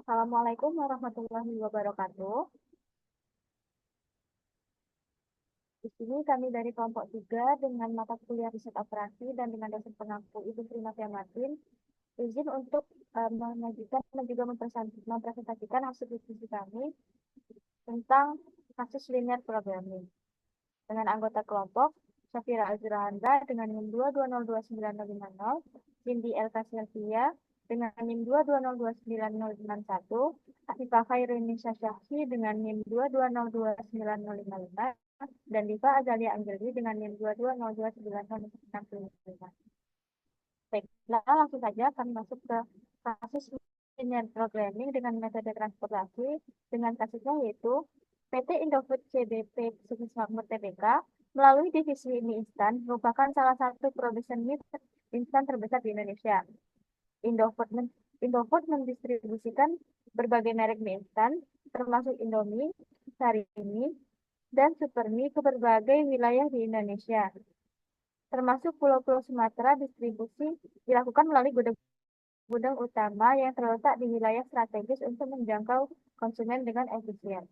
Assalamualaikum warahmatullahi wabarakatuh. Di sini kami dari kelompok 3 dengan mata kuliah riset operasi dan dengan dosen pengampu Ibu Sri Novia Martin, izin untuk mengajukan dan juga mempresentasikan hasil diskusi kami tentang kasus linear programming. Dengan anggota kelompok, Safira Azrahanda dengan NIM 2202950, Cindy Elka Sylvia dengan NIM 2202951, Afifah Khairunnisa Syahsi dengan NIM 2202955, dan Diva Azalia Anjeli dengan NIM 2202965. Baiklah, langsung saja kami masuk ke kasus linear programming dengan metode transportasi dengan kasusnya yaitu PT Indofood CBP Bisnis Makmur Tbk melalui divisi mie instan merupakan salah satu produsen mie instan terbesar di Indonesia. Indofood, Indofood mendistribusikan berbagai merek mie instan termasuk Indomie, Sarimi, dan Supermie ke berbagai wilayah di Indonesia. Termasuk Pulau-Pulau Sumatera, distribusi dilakukan melalui gudang utama yang terletak di wilayah strategis untuk menjangkau konsumen dengan efisien.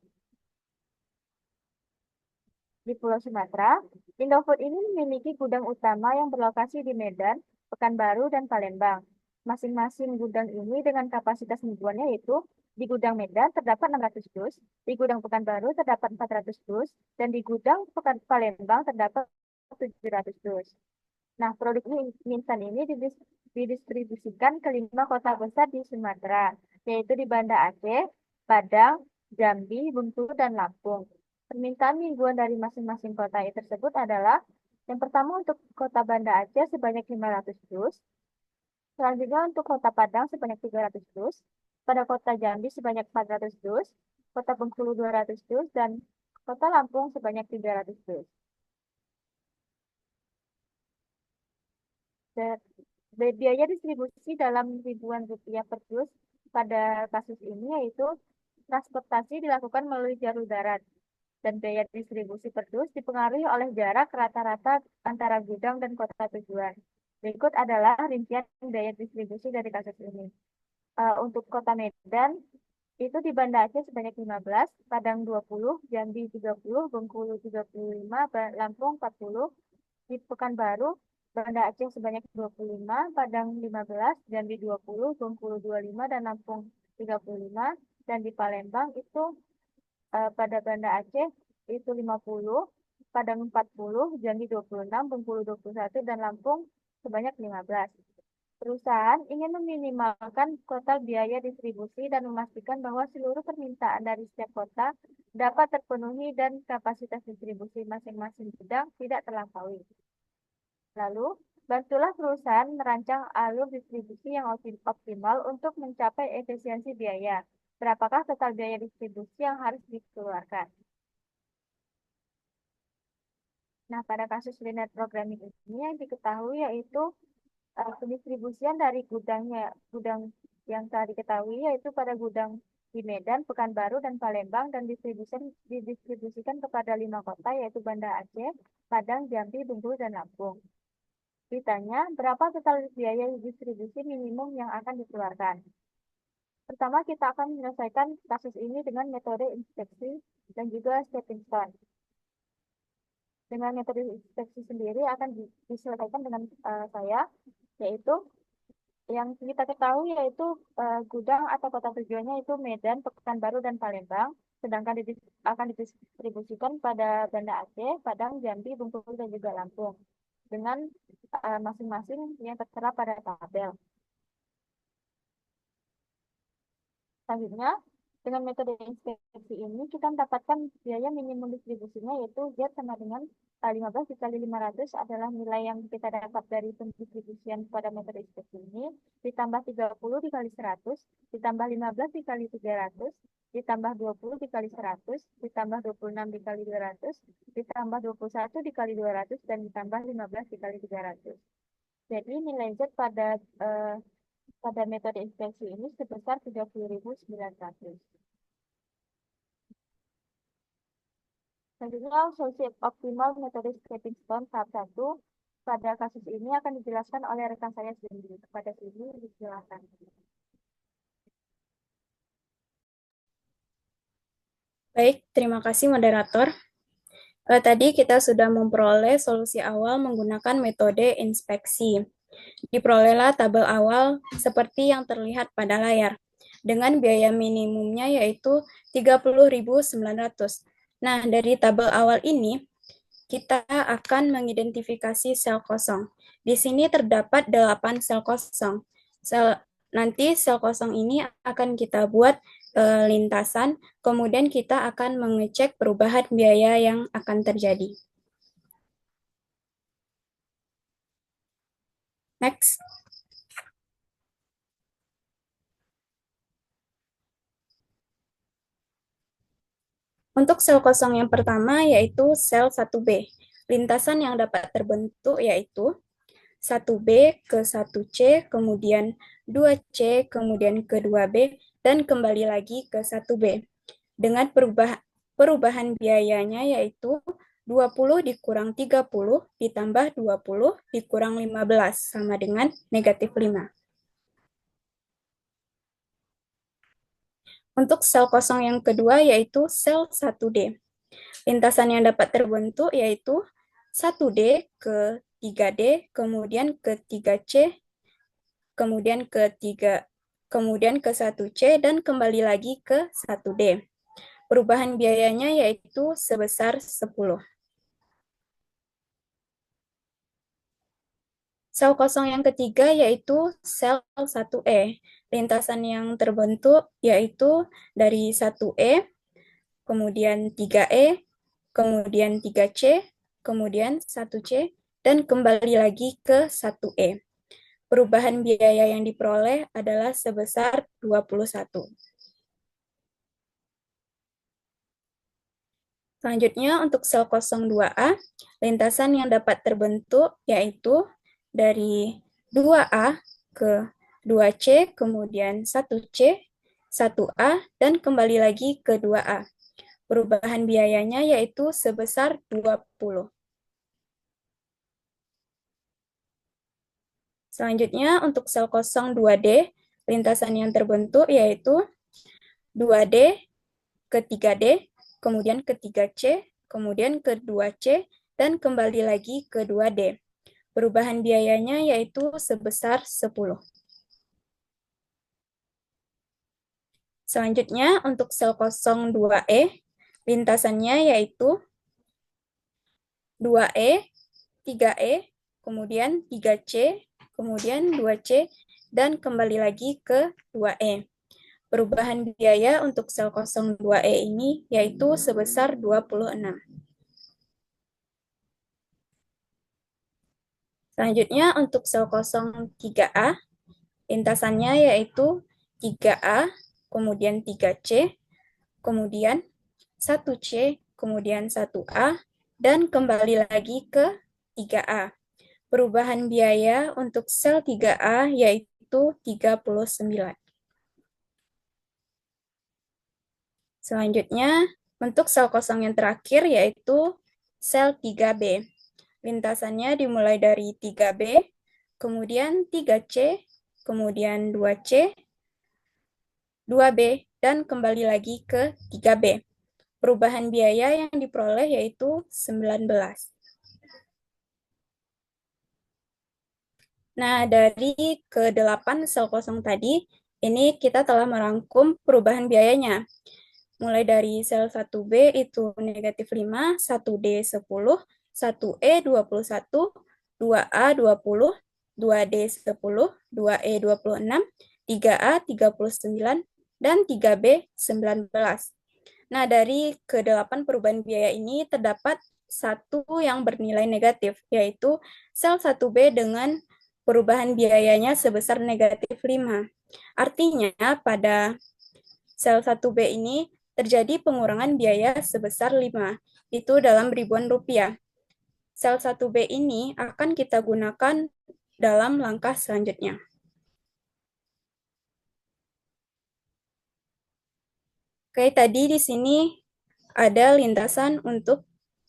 Di Pulau Sumatera, Indofood ini memiliki gudang utama yang berlokasi di Medan, Pekanbaru, dan Palembang. Masing-masing gudang ini dengan kapasitas ribuannya yaitu di gudang Medan terdapat 600 dus, di gudang Pekanbaru terdapat 400 dus, dan di gudang Palembang terdapat 700 dus. Nah, produk mie instan ini didistribusikan ke 5 kota besar di Sumatera, yaitu di Banda Aceh, Padang, Jambi, Bengkulu, dan Lampung. Permintaan mingguan dari masing-masing kota tersebut adalah yang pertama untuk kota Banda Aceh sebanyak 500 dus, selanjutnya untuk kota Padang sebanyak 300 dus, pada kota Jambi sebanyak 400 dus, kota Bengkulu 200 dus, dan kota Lampung sebanyak 300 dus. Biaya distribusi dalam ribuan rupiah per dus pada kasus ini yaitu transportasi dilakukan melalui jalur darat dan biaya distribusi per dus dipengaruhi oleh jarak rata-rata antara gudang dan kota tujuan. Berikut adalah rincian biaya distribusi dari kasus ini. Untuk kota Medan itu di Banda Aceh sebanyak 15, Padang 20, Jambi 30, Bengkulu 35, Lampung 40, di Pekanbaru Banda Aceh sebanyak 25, Padang 15, Jambi 20, Bengkulu 25, dan Lampung 35. Dan di Palembang itu pada Banda Aceh itu 50, Padang 40, Jambi 26, Bengkulu 21, dan Lampung sebanyak 15. Perusahaan ingin meminimalkan total biaya distribusi dan memastikan bahwa seluruh permintaan dari setiap kota dapat terpenuhi dan kapasitas distribusi masing-masing gudang tidak terlampaui. Lalu, bantulah perusahaan merancang alur distribusi yang optimal untuk mencapai efisiensi biaya. Berapakah total biaya distribusi yang harus dikeluarkan? Nah, pada kasus linear programming ini yang diketahui yaitu pendistribusian dari gudang yang telah diketahui yaitu pada gudang di Medan, Pekanbaru, dan Palembang dan didistribusikan kepada 5 kota yaitu Banda Aceh, Padang, Jambi, Bengkulu, dan Lampung. Ditanya, berapa total biaya distribusi minimum yang akan dikeluarkan? Pertama, kita akan menyelesaikan kasus ini dengan metode inspeksi dan juga stepping stone. Dengan metode inspeksi sendiri akan diselesaikan dengan saya, yaitu yang kita ketahui yaitu gudang atau kota tujuannya itu Medan, Pekanbaru, dan Palembang, sedangkan akan didistribusikan pada Banda Aceh, Padang, Jambi, Bengkulu, dan juga Lampung dengan masing-masing yang tertera pada tabel. Selanjutnya, dengan metode inspeksi ini kita mendapatkan biaya minimum distribusinya yaitu Z sama dengan 15 dikali 500 adalah nilai yang kita dapat dari pendistribusian pada metode inspeksi ini, ditambah 30 dikali 100, ditambah 15 dikali 300, ditambah 20 dikali 100, ditambah 26 dikali 200, ditambah 21 dikali 200, dan ditambah 15 dikali 300. Jadi nilai Z pada metode inspeksi ini sebesar 30.900. Selanjutnya, solusi optimal metode stepping stone tahap 1 pada kasus ini akan dijelaskan oleh rekan saya sendiri. Kepada sini, dijelaskan. Baik, terima kasih moderator. Tadi kita sudah memperoleh solusi awal menggunakan metode inspeksi. Diperolehlah tabel awal seperti yang terlihat pada layar, dengan biaya minimumnya yaitu 30.900. Nah, dari tabel awal ini, kita akan mengidentifikasi sel kosong. Di sini terdapat 8 sel kosong. Nanti sel kosong ini akan kita buat lintasan, kemudian kita akan mengecek perubahan biaya yang akan terjadi. Next. Untuk sel kosong yang pertama yaitu sel 1B. Lintasan yang dapat terbentuk yaitu 1B ke 1C, kemudian 2C, kemudian ke 2B, dan kembali lagi ke 1B. Dengan perubahan biayanya yaitu 20 dikurang 30 ditambah 20 dikurang 15 sama dengan negatif 5. Untuk sel kosong yang kedua yaitu sel 1D. Lintasan yang dapat terbentuk yaitu 1D ke 3D, kemudian ke 3C, kemudian ke 3, kemudian ke 1C, dan kembali lagi ke 1D. Perubahan biayanya yaitu sebesar 10. Sel kosong yang ketiga yaitu sel 1E. Lintasan yang terbentuk yaitu dari 1E, kemudian 3E, kemudian 3C, kemudian 1C, dan kembali lagi ke 1E. Perubahan biaya yang diperoleh adalah sebesar 21. Selanjutnya untuk sel 02A, lintasan yang dapat terbentuk yaitu dari 2A ke 2C, kemudian 1C, 1A, dan kembali lagi ke 2A. Perubahan biayanya yaitu sebesar 20. Selanjutnya untuk sel 02D, lintasan yang terbentuk yaitu 2D ke 3D, kemudian ke 3C, kemudian ke 2C, dan kembali lagi ke 2D. Perubahan biayanya yaitu sebesar 10. Selanjutnya untuk sel 02E, lintasannya yaitu 2E, 3E, kemudian 3C, kemudian 2C, dan kembali lagi ke 2E. Perubahan biaya untuk sel 02E ini yaitu sebesar 26. Selanjutnya untuk sel 03A, lintasannya yaitu 3A, kemudian 3C, kemudian 1C, kemudian 1A, dan kembali lagi ke 3A. Perubahan biaya untuk sel 3A yaitu 39. Selanjutnya, untuk sel kosong yang terakhir yaitu sel 3B. Lintasannya dimulai dari 3B, kemudian 3C, kemudian 2C, 2B, dan kembali lagi ke 3B. Perubahan biaya yang diperoleh yaitu 19. Nah, dari ke-8 sel kosong tadi, ini kita telah merangkum perubahan biayanya. Mulai dari sel 1B itu negatif 5, 1D 10, 1E 21, 2A 20, 2D 10, 2E 26, 3A 39, dan 3B 19. Nah, dari ke-8 perubahan biaya ini terdapat satu yang bernilai negatif, yaitu sel 1B dengan perubahan biayanya sebesar negatif 5. Artinya, pada sel 1B ini terjadi pengurangan biaya sebesar 5, itu dalam ribuan rupiah. Sel 1B ini akan kita gunakan dalam langkah selanjutnya. Oke, tadi di sini ada lintasan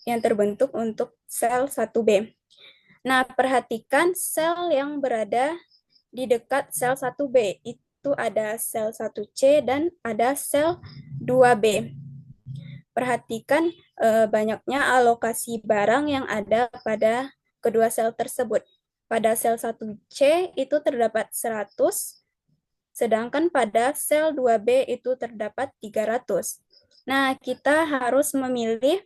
yang terbentuk untuk sel 1B. Nah, perhatikan sel yang berada di dekat sel 1B. Itu ada sel 1C dan ada sel 2B. Perhatikan banyaknya alokasi barang yang ada pada kedua sel tersebut. Pada sel 1C itu terdapat 100, sedangkan pada sel 2B itu terdapat 300. Nah, kita harus memilih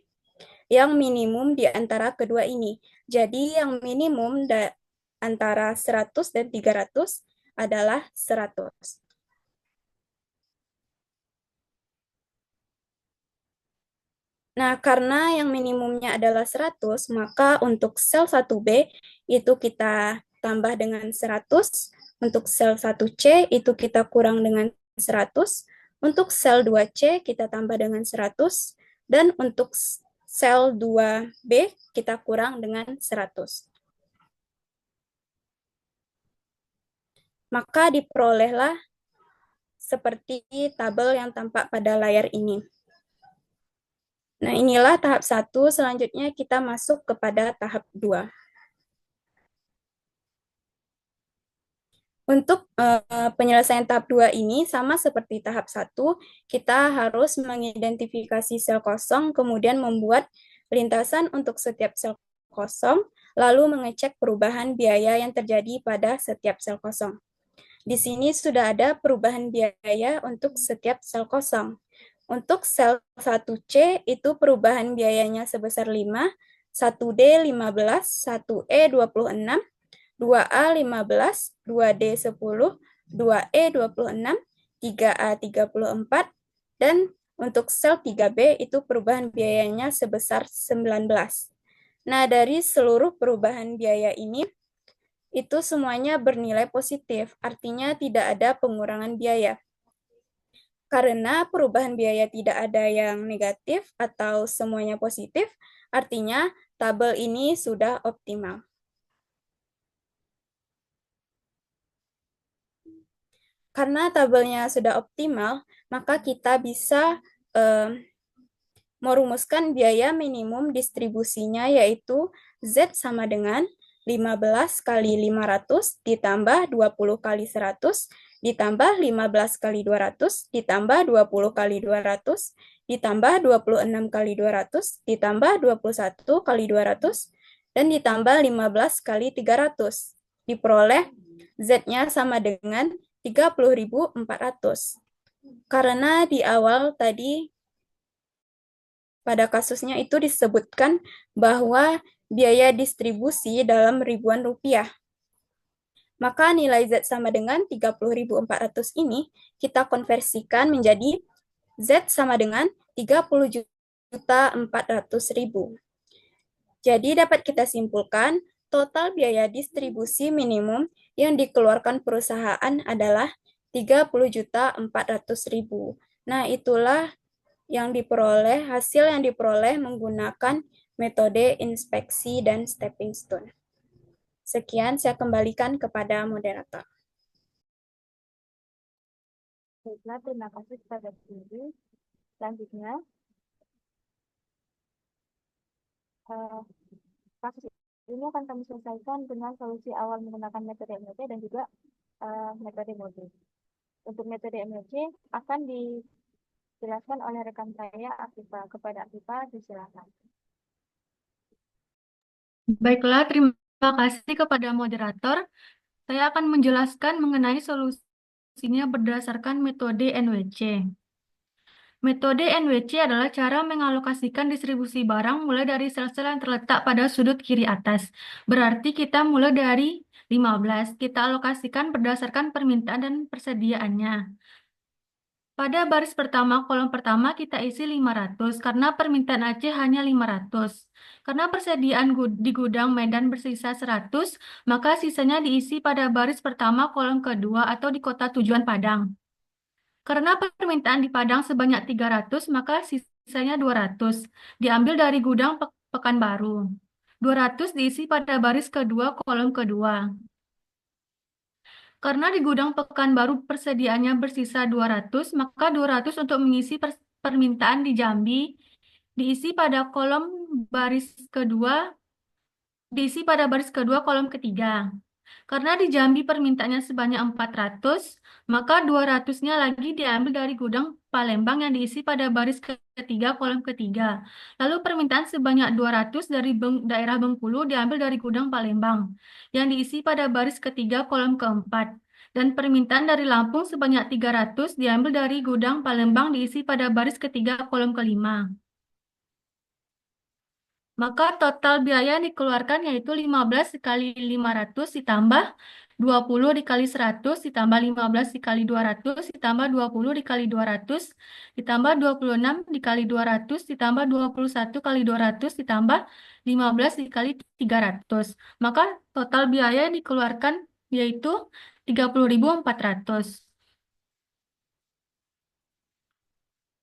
yang minimum di antara kedua ini. Jadi yang minimum antara 100 dan 300 adalah 100. Nah, karena yang minimumnya adalah 100, maka untuk sel 1B itu kita tambah dengan 100, untuk sel 1C itu kita kurang dengan 100, untuk sel 2C kita tambah dengan 100, dan untuk sel 2B kita kurang dengan 100. Maka diperolehlah seperti tabel yang tampak pada layar ini. Nah, inilah tahap 1, selanjutnya kita masuk kepada tahap 2. Untuk penyelesaian tahap 2 ini sama seperti tahap 1, kita harus mengidentifikasi sel kosong, kemudian membuat lintasan untuk setiap sel kosong, lalu mengecek perubahan biaya yang terjadi pada setiap sel kosong. Di sini sudah ada perubahan biaya untuk setiap sel kosong. Untuk sel 1C itu perubahan biayanya sebesar 5, 1D 15, 1E 26, 2A 15, 2D 10, 2E 26, 3A 34, dan untuk sel 3B itu perubahan biayanya sebesar 19. Nah, dari seluruh perubahan biaya ini, itu semuanya bernilai positif, artinya tidak ada pengurangan biaya. Karena perubahan biaya tidak ada yang negatif atau semuanya positif, artinya tabel ini sudah optimal. Karena tabelnya sudah optimal, maka kita bisa merumuskan biaya minimum distribusinya, yaitu Z sama dengan 15 kali 500 ditambah 20 kali 100 ditambah 15 kali 200 ditambah 20 kali 200 ditambah 26 kali 200 ditambah 21 kali 200 dan ditambah 15 kali 300. Diperoleh Z-nya sama dengan 30.400. Karena di awal tadi pada kasusnya itu disebutkan bahwa biaya distribusi dalam ribuan rupiah. Maka nilai Z sama dengan 30.400 ini kita konversikan menjadi Z sama dengan 30.400.000. Jadi dapat kita simpulkan total biaya distribusi minimum yang dikeluarkan perusahaan adalah 30.400.000. Nah, itulah yang diperoleh, hasil yang diperoleh menggunakan metode inspeksi dan stepping stone. Sekian, saya kembalikan kepada moderator. Baiklah, terima kasih kepada Guru. Selanjutnya, kasus ini akan kami selesaikan dengan solusi awal menggunakan metode MLC dan juga metode mode. Untuk metode MLC akan dijelaskan oleh rekan saya, Afifa. Kepada Afifa, disilakan. Baiklah, terima kasih kepada moderator. Saya akan menjelaskan mengenai solusinya berdasarkan metode NWC. Metode NWC adalah cara mengalokasikan distribusi barang mulai dari sel-sel yang terletak pada sudut kiri atas. Berarti kita mulai dari 15. Kita alokasikan berdasarkan permintaan dan persediaannya. Pada baris pertama, kolom pertama kita isi 500 karena permintaan Aceh hanya 500. Karena persediaan di gudang Medan bersisa 100, maka sisanya diisi pada baris pertama kolom kedua atau di kota tujuan Padang. Karena permintaan di Padang sebanyak 300, maka sisanya 200. Diambil dari gudang Pekanbaru. 200 diisi pada baris kedua kolom kedua. Karena di gudang Pekanbaru persediaannya bersisa 200, maka 200 untuk mengisi permintaan di Jambi diisi pada baris kedua kolom ketiga. Karena di Jambi permintaannya sebanyak 400, maka 200-nya lagi diambil dari gudang Palembang yang diisi pada baris ketiga kolom ketiga. Lalu permintaan sebanyak 200 dari daerah Bengkulu diambil dari gudang Palembang yang diisi pada baris ketiga kolom keempat. Dan permintaan dari Lampung sebanyak 300 diambil dari gudang Palembang diisi pada baris ketiga kolom kelima. Maka total biaya yang dikeluarkan yaitu 15 dikali 500 ditambah 20 dikali 100 ditambah 15 dikali 200 ditambah 20 dikali 200 ditambah 26 dikali 200 ditambah 21 kali 200 ditambah 15 dikali 300. Maka total biaya yang dikeluarkan yaitu 30.400.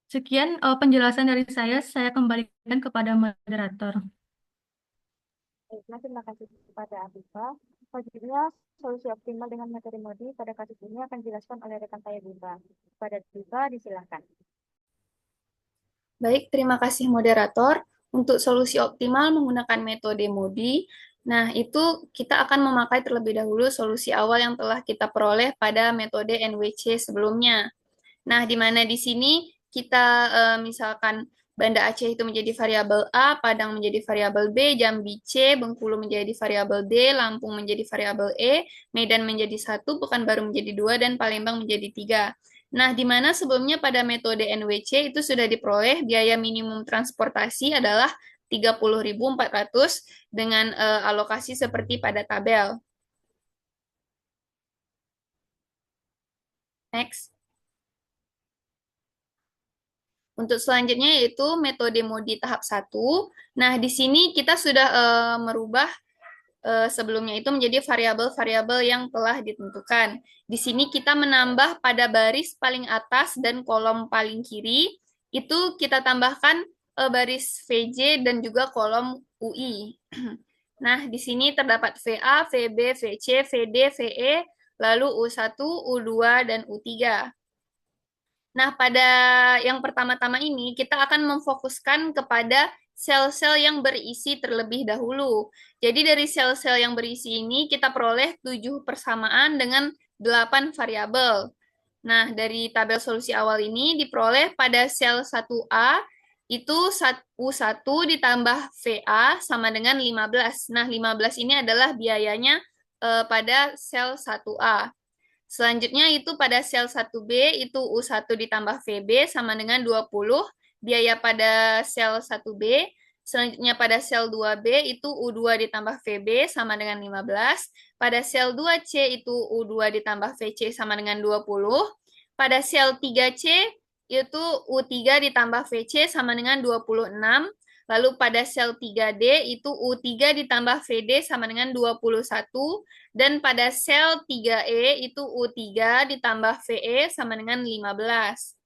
Sekian penjelasan dari saya kembalikan kepada moderator. Baiklah, terima kasih kepada Afifa. Selanjutnya, solusi optimal dengan metode Modi pada kasus ini akan dijelaskan oleh rekan saya Diva. Pada Diva, disilakan. Baik, terima kasih moderator. Untuk solusi optimal menggunakan metode Modi, nah itu kita akan memakai terlebih dahulu solusi awal yang telah kita peroleh pada metode NWC sebelumnya. Nah, di mana di sini kita misalkan Banda Aceh itu menjadi variabel A, Padang menjadi variabel B, Jambi C, Bengkulu menjadi variabel D, Lampung menjadi variabel E, Medan menjadi 1, Pekanbaru menjadi 2, dan Palembang menjadi 3. Nah, di mana sebelumnya pada metode NWC itu sudah diperoleh biaya minimum transportasi adalah 30.400 dengan alokasi seperti pada tabel. Next. Untuk selanjutnya yaitu metode Modi tahap 1. Nah, di sini kita sudah merubah sebelumnya itu menjadi variabel-variabel yang telah ditentukan. Di sini kita menambah pada baris paling atas dan kolom paling kiri, itu kita tambahkan baris VJ dan juga kolom UI. Nah, di sini terdapat VA, VB, VC, VD, VE, lalu U1, U2, dan U3. Nah, pada yang pertama-tama ini, kita akan memfokuskan kepada sel-sel yang berisi terlebih dahulu. Jadi dari sel-sel yang berisi ini, kita peroleh 7 persamaan dengan 8 variabel. Nah, dari tabel solusi awal ini diperoleh pada sel 1A, itu U1 ditambah VA sama dengan 15. Nah, 15 ini adalah biayanya pada sel 1A. Selanjutnya itu pada sel 1B itu U1 ditambah VB sama dengan 20, biaya pada sel 1B. Selanjutnya pada sel 2B itu U2 ditambah VB sama dengan 15. Pada sel 2C itu U2 ditambah VC sama dengan 20. Pada sel 3C itu U3 ditambah VC sama dengan 26. Lalu pada sel 3D itu U3 ditambah VD sama dengan 21. Dan pada sel 3E itu U3 ditambah VE sama dengan 15.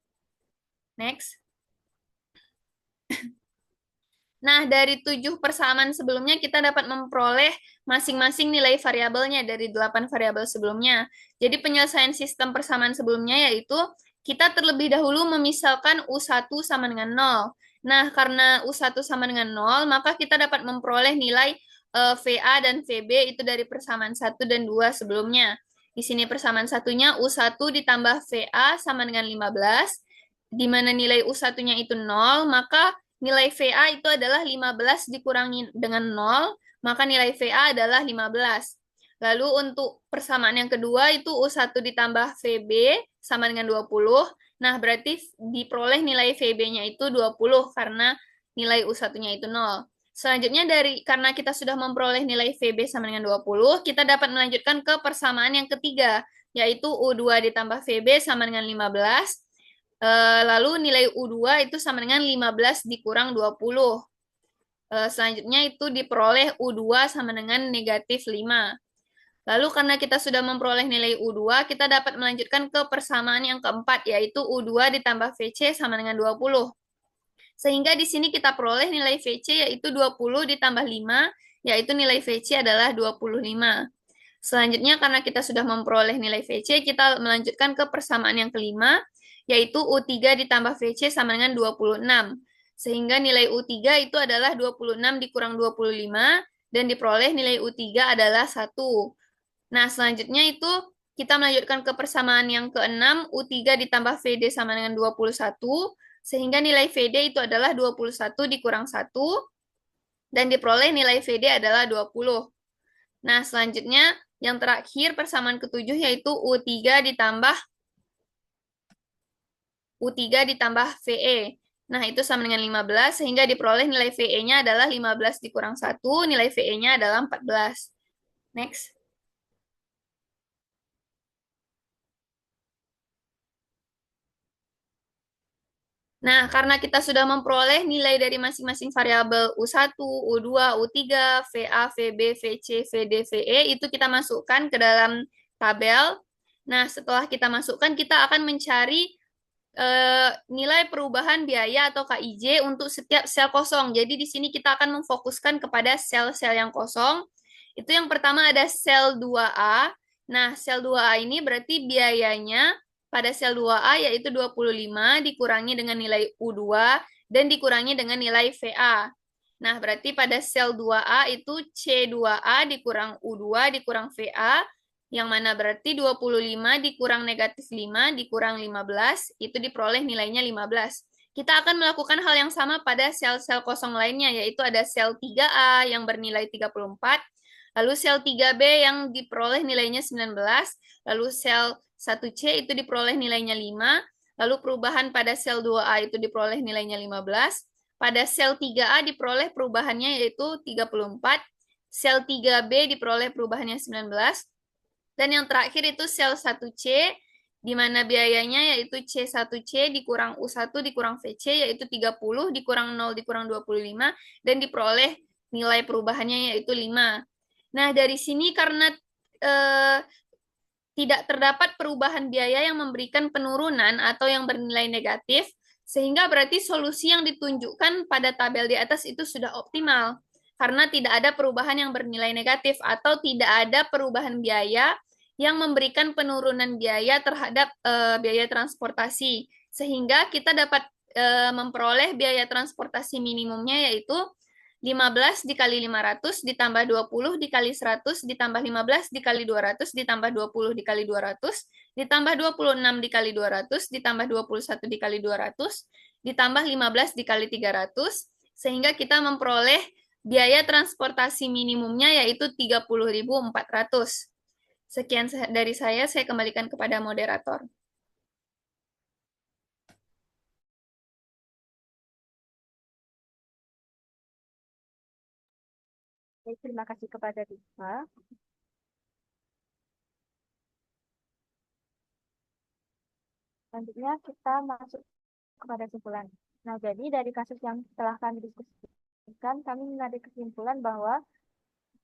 Next. Nah, dari 7 persamaan sebelumnya kita dapat memperoleh masing-masing nilai variabelnya dari 8 variabel sebelumnya. Jadi penyelesaian sistem persamaan sebelumnya yaitu kita terlebih dahulu memisalkan U1 sama dengan 0. Nah, karena U1 sama dengan 0, maka kita dapat memperoleh nilai VA dan VB itu dari persamaan 1 dan 2 sebelumnya. Di sini persamaan satunya U1 ditambah VA sama dengan 15, di mana nilai U1-nya itu 0, maka nilai VA itu adalah 15 dikurangi dengan 0, maka nilai VA adalah 15. Lalu untuk persamaan yang kedua itu U1 ditambah VB sama dengan 20. Nah, berarti diperoleh nilai VB-nya itu 20 karena nilai U1-nya itu 0. Selanjutnya karena kita sudah memperoleh nilai VB sama dengan 20, kita dapat melanjutkan ke persamaan yang ketiga, yaitu U2 ditambah VB sama dengan 15. Lalu nilai U2 itu sama dengan 15 dikurang 20. Selanjutnya itu diperoleh U2 sama dengan negatif 5. Lalu karena kita sudah memperoleh nilai U2, kita dapat melanjutkan ke persamaan yang keempat, yaitu U2 ditambah VC sama dengan 20. Sehingga di sini kita peroleh nilai VC yaitu 20 ditambah 5, yaitu nilai VC adalah 25. Selanjutnya karena kita sudah memperoleh nilai VC, kita melanjutkan ke persamaan yang kelima, yaitu U3 ditambah VC sama dengan 26. Sehingga nilai U3 itu adalah 26 dikurang 25, dan diperoleh nilai U3 adalah 1. Nah, selanjutnya itu kita melanjutkan ke persamaan yang ke-6, U3 ditambah VD sama dengan 21, sehingga nilai VD itu adalah 21 dikurang 1, dan diperoleh nilai VD adalah 20. Nah, selanjutnya yang terakhir persamaan ke-7 yaitu U3 ditambah VE. Nah, itu sama dengan 15, sehingga diperoleh nilai VE-nya adalah 15 dikurang 1, nilai VE-nya adalah 14. Next. Nah, karena kita sudah memperoleh nilai dari masing-masing variabel U1, U2, U3, VA, VB, VC, VD, VE, itu kita masukkan ke dalam tabel. Nah, setelah kita masukkan, kita akan mencari nilai perubahan biaya atau KIJ untuk setiap sel kosong. Jadi di sini kita akan memfokuskan kepada sel-sel yang kosong. Itu yang pertama ada sel 2A. Nah, sel 2A ini berarti biayanya pada sel 2A yaitu 25 dikurangi dengan nilai U2 dan dikurangi dengan nilai VA. Nah, berarti pada sel 2A itu C2A dikurang U2 dikurang VA, yang mana berarti 25 dikurang negatif 5 dikurang 15, itu diperoleh nilainya 15. Kita akan melakukan hal yang sama pada sel-sel kosong lainnya, yaitu ada sel 3A yang bernilai 34, lalu sel 3B yang diperoleh nilainya 19, lalu sel 1C itu diperoleh nilainya 5, lalu perubahan pada sel 2A itu diperoleh nilainya 15, pada sel 3A diperoleh perubahannya yaitu 34, sel 3B diperoleh perubahannya 19, dan yang terakhir itu sel 1C, di mana biayanya yaitu C1C dikurang U1 dikurang VC, yaitu 30, dikurang 0 dikurang 25, dan diperoleh nilai perubahannya yaitu 5. Nah, dari sini karena tidak terdapat perubahan biaya yang memberikan penurunan atau yang bernilai negatif, sehingga berarti solusi yang ditunjukkan pada tabel di atas itu sudah optimal, karena tidak ada perubahan yang bernilai negatif atau tidak ada perubahan biaya yang memberikan penurunan biaya terhadap biaya transportasi, sehingga kita dapat memperoleh biaya transportasi minimumnya yaitu 15 dikali 500 ditambah 20 dikali 100 ditambah 15 dikali 200 ditambah 20 dikali 200 ditambah 26 dikali 200 ditambah 21 dikali 200 ditambah 15 dikali 300, sehingga kita memperoleh biaya transportasi minimumnya yaitu 30.400. Sekian dari saya kembalikan kepada moderator. Terima kasih kepada Diva. Selanjutnya kita masuk kepada kesimpulan. Nah, jadi dari kasus yang telah kami diskusikan, kami menarik kesimpulan bahwa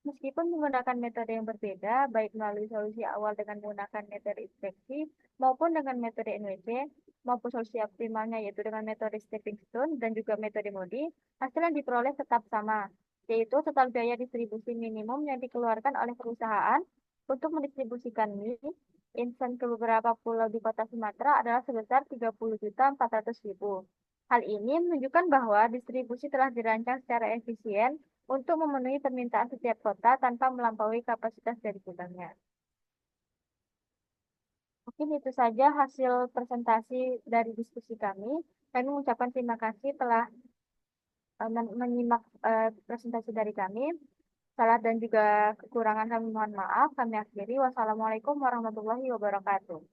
meskipun menggunakan metode yang berbeda, baik melalui solusi awal dengan menggunakan metode inspeksi maupun dengan metode NWC, maupun solusi optimalnya yaitu dengan metode stepping stone dan juga metode MODI, hasil yang diperoleh tetap sama, yaitu total biaya distribusi minimum yang dikeluarkan oleh perusahaan untuk mendistribusikan mie instan ke beberapa pulau di kota Sumatera adalah sebesar 30.400.000. Hal ini menunjukkan bahwa distribusi telah dirancang secara efisien untuk memenuhi permintaan setiap kota tanpa melampaui kapasitas dari gudangnya. Mungkin itu saja hasil presentasi dari diskusi kami. Kami mengucapkan terima kasih telah menyimak presentasi dari kami. Salah dan juga kekurangan kami mohon maaf. Kami akhiri. Wassalamualaikum warahmatullahi wabarakatuh.